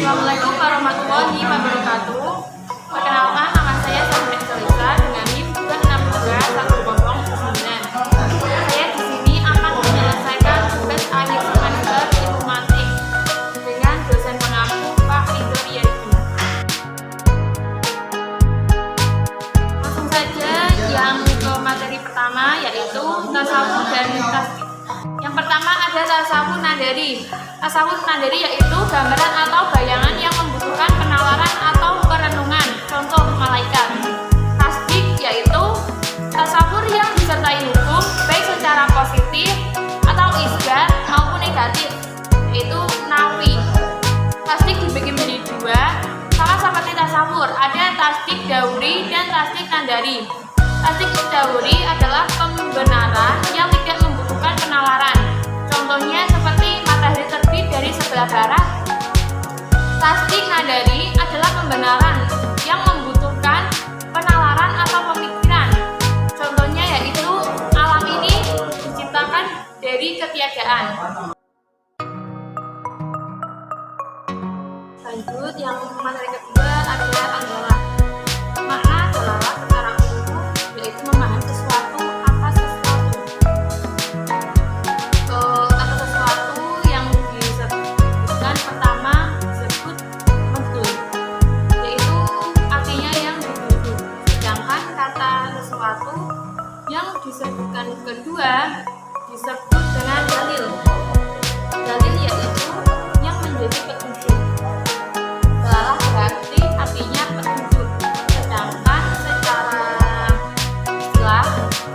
Assalamualaikum warahmatullahi wabarakatuh. Perkenalkan, nama saya Sabrin Selisa dengan NIM 2621009. Saya di sini akan menyelesaikan tugas akhir semester informatik dengan dosen pengampu Pak Ridho Riyadi. Langsung saja yang ke materi pertama, yaitu tasawuf dan tasdik. Yang pertama ada tasawuf nadari. Tasawuf nadari yaitu gambaran atau bayangan yang membutuhkan penalaran atau perenungan, contoh malaikat. Tasdik yaitu tasawur yang disertai hukum baik secara positif atau isbat maupun negatif, yaitu nafi. Tasdik dibagi menjadi dua, sama seperti tasawur. Ada tasdik dauri dan tasdik nadari. Tasdik dauri adalah pembenaran yang tidak membutuhkan penalaran. Contohnya seperti matahari terbit dari sebelah barat. Tasdik nadari adalah pembenaran yang membutuhkan penalaran atau pemikiran. Contohnya yaitu alam ini diciptakan dari ketiadaan. Lanjut, yang materi kedua adalah adalah makna dalalah secara umum, yaitu memahami sesuatu atas sesuatu. Atas sesuatu yang disebutkan pertama disebut medul, yaitu artinya yang dituduh. Sedangkan kata sesuatu yang disebutkan kedua disebut dengan dalil. Dalil yaitu yang menjadi petunjuk. Dalalah berarti artinya petunjuk. Sedangkan secara istilah,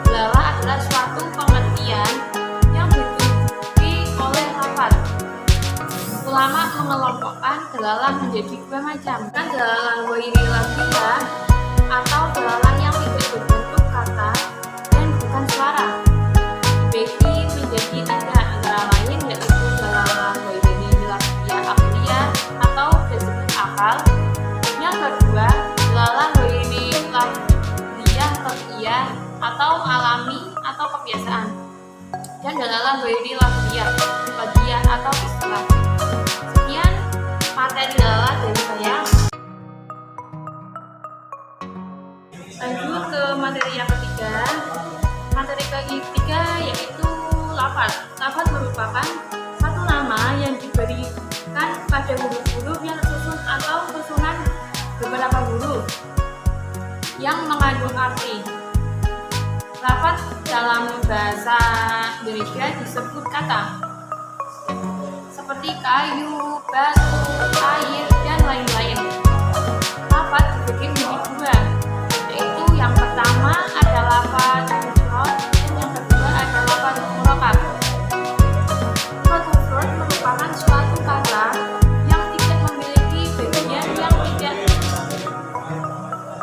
dalalah adalah suatu pengertian yang ditunjuki oleh lafaz. Ulama mengelompokkan dalalah menjadi dua macam, kan dalalah ghairi lafziyah atau dalalah yang tidak berbentuk kata dan bukan suara. Dibagi menjadi tiga, antara lain yaitu dalalah ghairi lafziyah aqliyah atau disebut akal. Yang kedua, dalalah ghairi lafziyah qat'iyah atau alami atau kebiasaan. Dan dalalah ghairi lafziyah qat'iyah atau istilah. Sekian materi dalalah dari saya. Lanjut ke materi yang ketiga. Materi ketiga yaitu lafaz. Lafaz merupakan satu nama yang diberikan pada huruf-huruf yang tersusun atau susunan beberapa huruf yang mengandung arti. Lafaz dalam bahasa Indonesia disebut kata, seperti kayu, batu, air, dan lain-lain. Lafaz dibagi menjadi dua, yaitu yang pertama ada lafaz mufrad dan yang kedua ada lafaz murakkab. Lafaz mufrad merupakan suatu kata yang tidak memiliki bagian yang tidak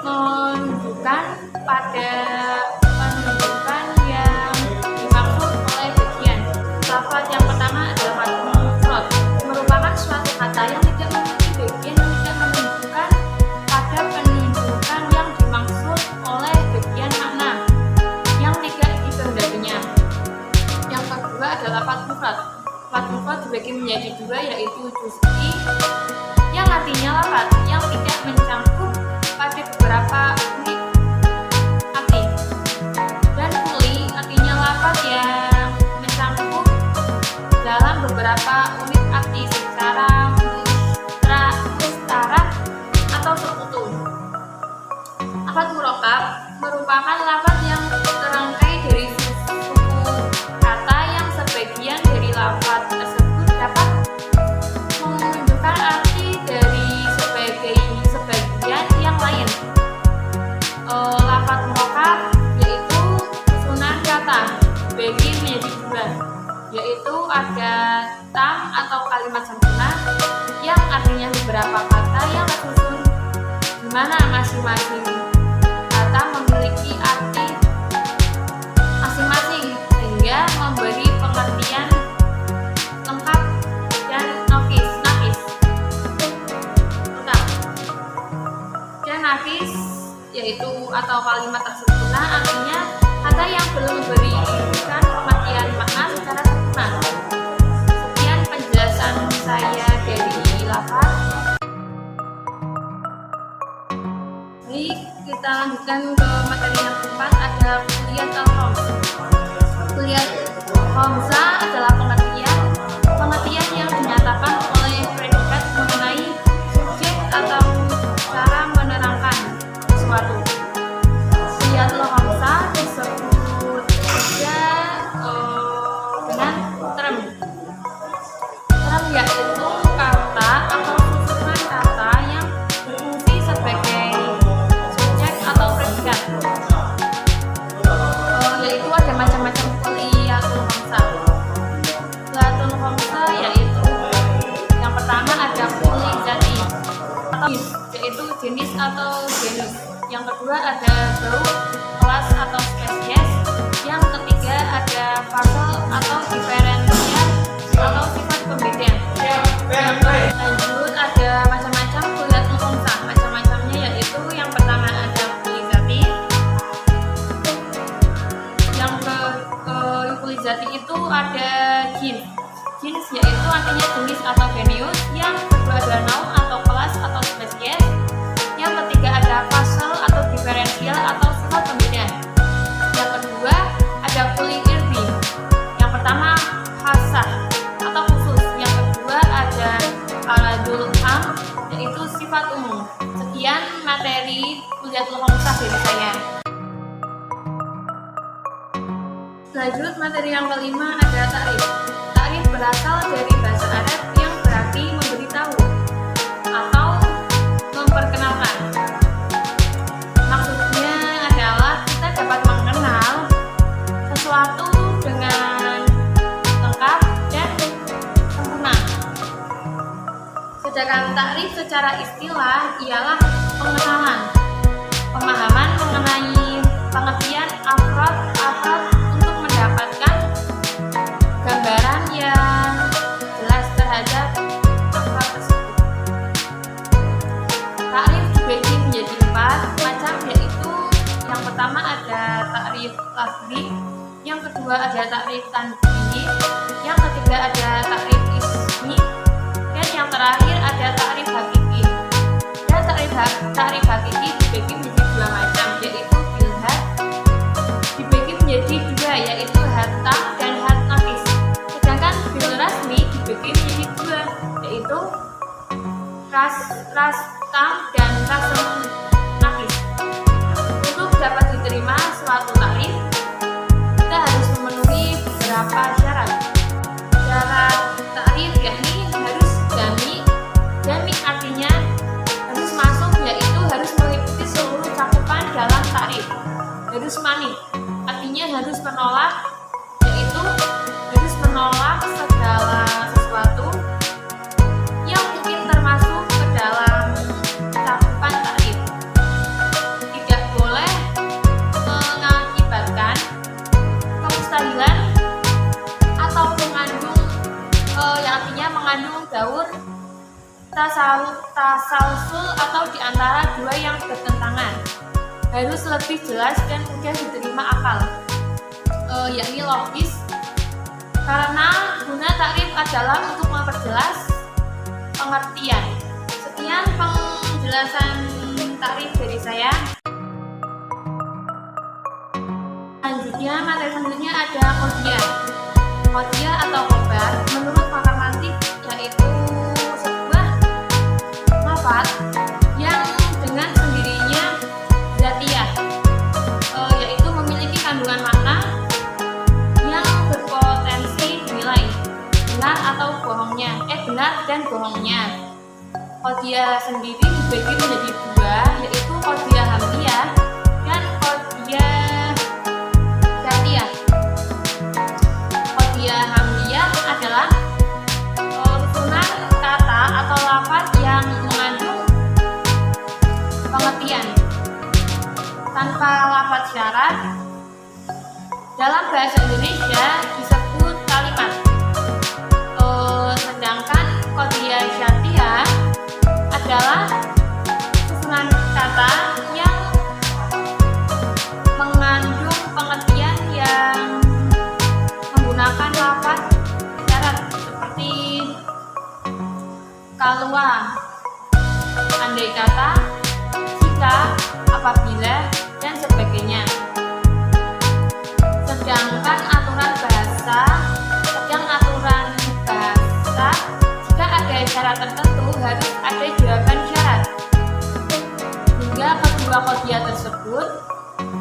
menunjukkan pada penunjukan yang dimaksud oleh bagian. Lafaz yang pertama adalah lafaz mufrad, merupakan suatu kata yang tidak memiliki bagian yang tidak menunjukkan pada penunjukan yang dimaksud oleh bagian makna yang tidak dikehendakinya. Yang kedua adalah lafaz mufrad. Lafaz mufrad dibagi menjadi dua, yaitu juz'i yang artinya lafaz yang tidak mencangkup pada beberapa unit arti, dan kulli artinya lafaz yang mencangkup dalam beberapa unit arti secara mustarak atau sekutu. Lafaz murakkab merupakan lafaz yang terangkai dari suku kata yang sebagian dari lafaz tersebut dapat menunjukkan arti dari sebagian yang lain. Lafaz murakkab yaitu susunan kata dibagi menjadi dua, yaitu ada tam atau kalimat sempurna yang artinya beberapa kata yang tersusun, di mana masing-masing kata memiliki arti masing-masing sehingga memberi pengertian lengkap dan nafis. Dan nafis yaitu atau kalimat tersempurna artinya kata yang belum memberikan pengertian makna secara sempurna. Sekian penjelasan saya dari lafaz. lanjutkan ke materi yang keempat, ada kuliah al-khams. Kuliah khamsah adalah pengertian yang dinyatakan oleh predikat mengenai subjek atau cara menerangkan sesuatu. Kuliah al-khamsah disebut juga dengan term, yaitu kata atau susunan kata yang berfungsi sebagai subjek atau predikat. Yaitu ada macam-macam kuliatul khamsah. Kuliatul khamsah yaitu yang pertama ada kuli zati atau yaitu jenis atau genus. Yang kedua ada gaul, kelas atau spesies. Yang ketiga ada fasal atau diferensial atau sifat pembedaan. Lanjut ada macam-macam kuliatul khamsah. Macam-macamnya yaitu yang pertama ada kuli zati. Yang kuli zati itu ada jenis yaitu artinya jenis atau genus. Yang kedua ada naum atau kelas atau spesies. Yang ketiga ada fasal atau diferensial atau sifat pembedaan. Yang kedua ada kuli irbi. Yang pertama khasah atau khusus. Yang kedua ada aladul am yaitu sifat umum. Sekian materi kuliatul khamsah dari saya. Lanjut materi yang kelima ada ta'rif. Ta'rif berasal dari bahasa Arab yang berarti memberitahu atau memperkenalkan. Maksudnya adalah kita dapat mengenal sesuatu dengan lengkap dan sempurna. Sedangkan ta'rif secara istilah ialah pengenalan, pemahaman mengenai pengertian afrod untuk mendapatkan gambaran yang jelas terhadap afrod tersebut. Ta'rif dibagi menjadi 4 macam, yaitu yang pertama ada ta'rif lafzi, yang kedua ada ta'rif tanbih, yang ketiga ada ta'rif ismi, dan yang terakhir ada ta'rif hakiki. Dan ta'rif hakiki dibagi menjadi 2 macam, yaitu bilhat dibagi menjadi 2, yaitu hatta dan hat nafis. Sedangkan bil rasmi dibagi menjadi 2, yaitu ras tam dan rasem nafis. Untuk dapat diterima suatu ta'rif, kita harus memenuhi beberapa syarat. Syarat ta'rif yakni harus jami artinya harus masuk, yaitu harus meliputi seluruh cakupan dalam ta'rif. Harus mani artinya harus menolak, yaitu harus menolak segala sesuatu yang mungkin termasuk ke dalam cakupan ta'rif. Tidak boleh mengakibatkan kemustahilan atau mengandung yang artinya mengandung gaur, tasalsul atau diantara 2 yang bertentangan. Harus lebih jelas dan mudah diterima akal, yakni logis, karena guna ta'rif adalah untuk memperjelas pengertian. Sekian penjelasan ta'rif dari saya. Selanjutnya materi selanjutnya ada qadhiyah. Qadhiyah atau khobar menurut pakar mantik yaitu sebuah lafaz yang dengan sendirinya zatiyah, yaitu memiliki kandungan makna yang berpotensi dinilai benar dan bohongnya. Qadhiyah sendiri dibagi menjadi 2, yaitu qadhiyah hamliyah dan qadhiyah dzatiyah. Qadhiyah hamliyah adalah susunan kata atau lafaz yang mengandung pengertian tanpa lafaz syarat. Dalam bahasa Indonesia disebut kalimat. Sedangkan qadhiyah dzatiyah adalah susunan kata yang mengandung pengertian yang menggunakan lafaz syarat seperti kalua, andai kata, jika, apabila,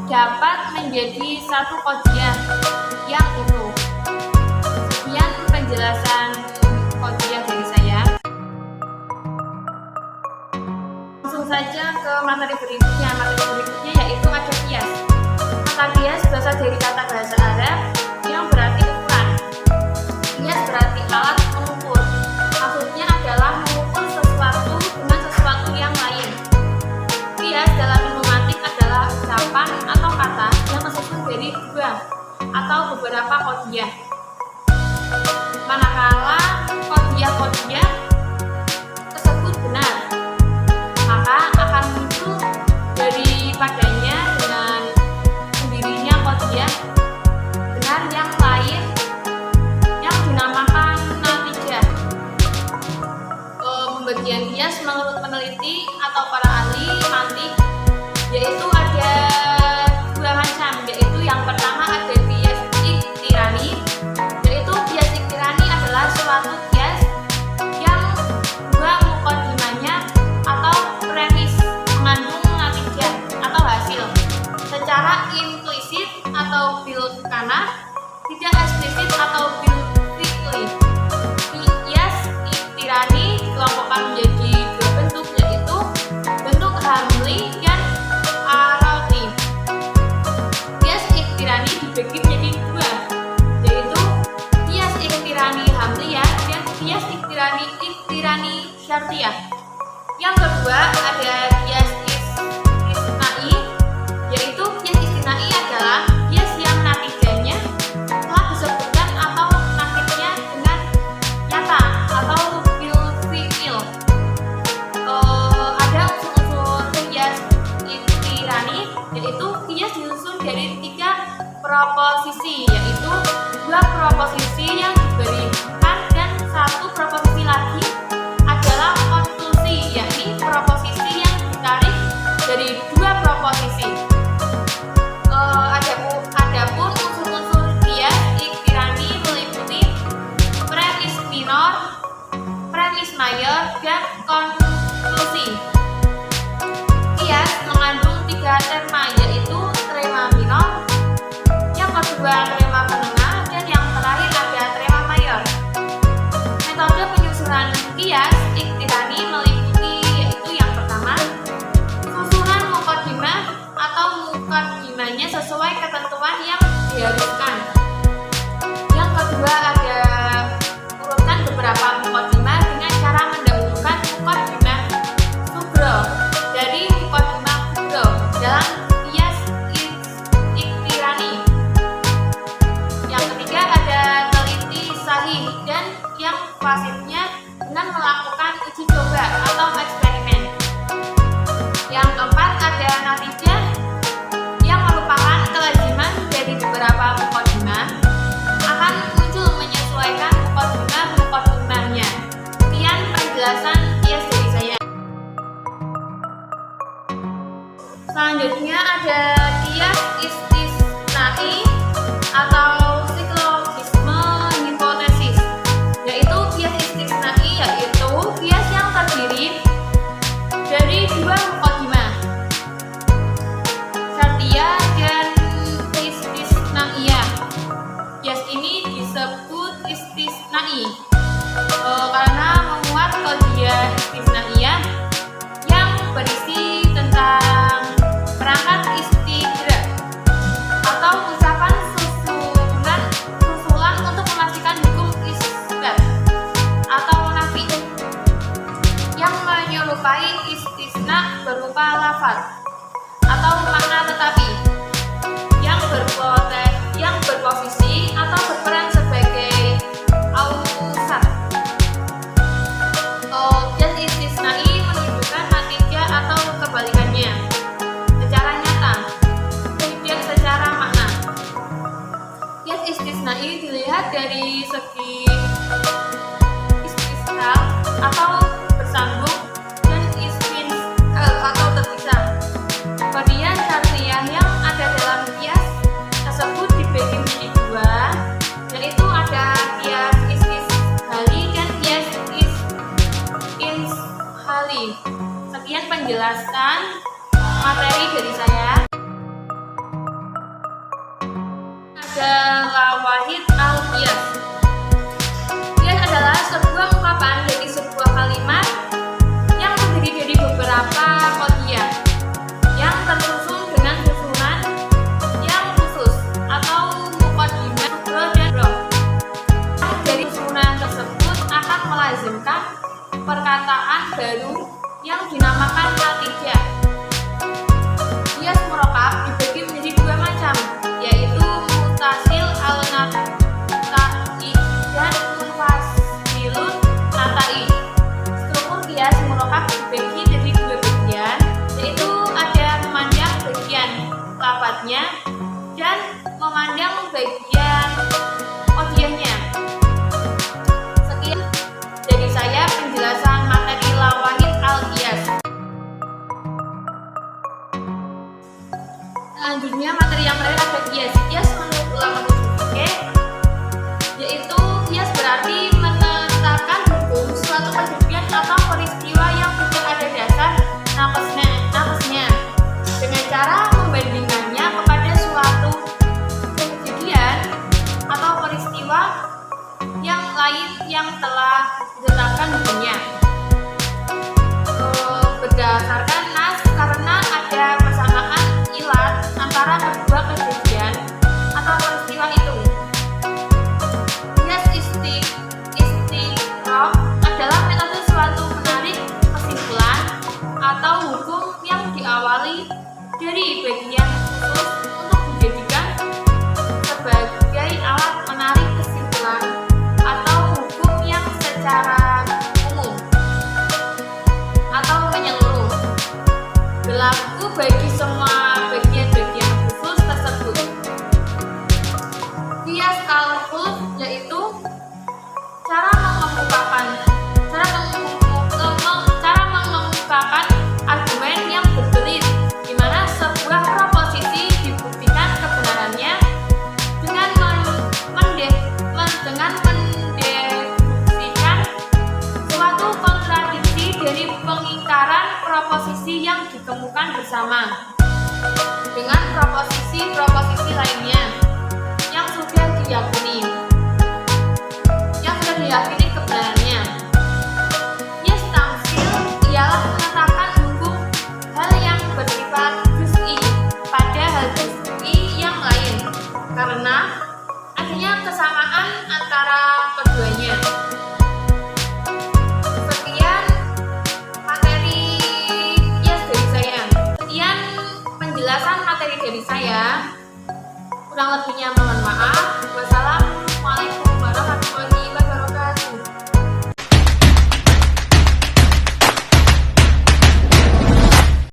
dapat menjadi satu qadhiyah yang utuh. Sekian penjelasan qadhiyah dari saya. Langsung saja ke materi berikutnya. Materi berikutnya yaitu ada qiyas. Kata qiyas berasal dari kata bahasa Arab yang berarti ukuran. Qiyas berarti alat mengukur. Maksudnya adalah mengukur sesuatu dengan sesuatu yang lain. Qiyas dalam ilmu mantik adalah ucapan atau kata yang tersusun dari dua atau beberapa qadhiyah. Manakala qadhiyah tersebut benar, maka akan muncul daripadanya dengan sendirinya qadhiyah benar yang lain yang dinamakan natijah. Pembagian qiyas menurut peneliti atau para ahli mantik yaitu ada dua macam, yaitu yang pertama ada qiyas iqtirani, yaitu qiyas iqtirani adalah suatu qiyas yang dua muqaddimahnya atau premis mengandung natijah atau hasil secara implisit atau bil kana, tidak eksplisit atau bil fi'li. Qiyas iqtirani dikelompokkan menjadi dua bentuk, yaitu bentuk hamli dan arati. Qiyas iqtirani dibagi menjadi dua, yaitu qiyas iqtirani hamliyah dan qiyas iqtirani syartiyah. Yang kedua ada qiyas istisnai, yaitu qiyas istisnai adalah qiyas yang natijahnya telah disebutkan atau nakibnya dengan nyata atau bil fi'il. Ada unsur-unsur qiyas iqtirani, yaitu qiyas disusun dari tiga proposisi, yaitu dua proposisi yang diberikan dan satu proposisi lagi adalah konklusi, yakni proposisi yang ditarik dari dua proposisi. Adapun unsur-unsur qiyas iqtirani meliputi premis minor, premis mayor, dan konklusi. Qiyas mengandung tiga terma, yaitu terma minor, yang kedua terma menengah, dan yang terakhir ada terma mayor. Metode penyusunan qiyas iqtirani meliputi yaitu yang pertama, susunan muqaddimah atau muqaddimahnya sesuai ketentuan yang diharuskan. Yang kedua ada urutkan beberapa muqaddimah dengan cara mendahulukan muqaddimah sugro dari muqaddimah kubro dalam qiyas iqtirani. Yang ketiga ada teliti sahih dan yang fasidnya dengan melakukan uji coba atau eksperimen. Yang keempat ada natijah yang merupakan kelaziman dari beberapa muqaddimah akan muncul menyesuaikan muqaddimahnya. Sekian penjelasan qiyas dari saya. Selanjutnya ada qiyas istisnai atau siklogisme hipotesis, yaitu qiyas istisnai yaitu qiyas yang terdiri dari dua muqaddimah, syartiyah dan istisnaiyah. Qiyas ini disebut istisnai karena memuat qadhiyah istisnaiyah yang berisi tentang perangkat istidrak atau ucapan susulan untuk memastikan hukum isbat atau nafi yang menyerupai istisna berupa lafaz atau makna tetapi yang berposisi atau berperan sebagai ausat. Qiyas istisnai menunjukkan natijah atau kebalikannya secara nyata, tidak secara makna. Qiyas istisnai dilihat dari segi istisqal atau bersambung dan istinqal atau terpisah. Qadhiyah syartiyah yang ada dalam qiyas tersebut dibagi menjadi dua, yaitu ada qiyas istishali dan qiyas inshali. Sekian penjelasan materi dari saya. wahid al-qiyas. Qiyas adalah sebuah ungkapan dari sebuah kalimat yang terdiri dari beberapa qadiyah yang tersusun dengan susunan yang khusus atau muqaddimah, subro, dan blok. Dari susunan tersebut akan melazimkan perkataan baru yang dinamakan natijah. Qiyas murakkab dibagi menjadi dua macam, yaitu muttasil al-natai dan munfasilun natai. Struktur qiyas murakkab dibagi jadi dua bagian, yaitu ada memandang bagian lafadznya dan memandang bagian qadiyahnya. Sekian dari saya penjelasan materi lawahid al-qiyas. Selanjutnya materi yang terakhir ada qiyas. Qiyas menurut ulama usul fikih, yaitu qiyas berarti menetapkan hukum suatu kejadian atau peristiwa yang tidak ada dasar naqsnya dengan cara membandingkannya kepada suatu kejadian atau peristiwa yang lain yang telah ditetapkan hukumnya. Berdasarkan nas, karena ada persamaan ilat antara kedua kejadian atau peristiwa itu. Qiyas istinraq adalah metode suatu menarik kesimpulan atau hukum yang diawali dari bagian khusus untuk dijadikan sebagai alat menarik kesimpulan atau hukum yang secara umum atau menyeluruh berlaku bagi semua bagian-bagian khusus tersebut. Qiyas al-khulf yaitu cara mengemukakan argumen yang berbelit, di mana sebuah proposisi dibuktikan kebenarannya dengan mendedukasikan suatu kontradiksi dari pengingkaran proposisi yang ditemukan bersama dengan proposisi lainnya yang sudah diyakini kebenarannya. Qiyas tamtsil ialah menetapkan hukum hal yang bersifat juz'i pada hal juz'i yang lain karena adanya kesamaan antara keduanya. Sekian materi qiyas dari saya. Sekian penjelasan materi dari saya. Kurang lebihnya mohon maaf. Wassalamualaikum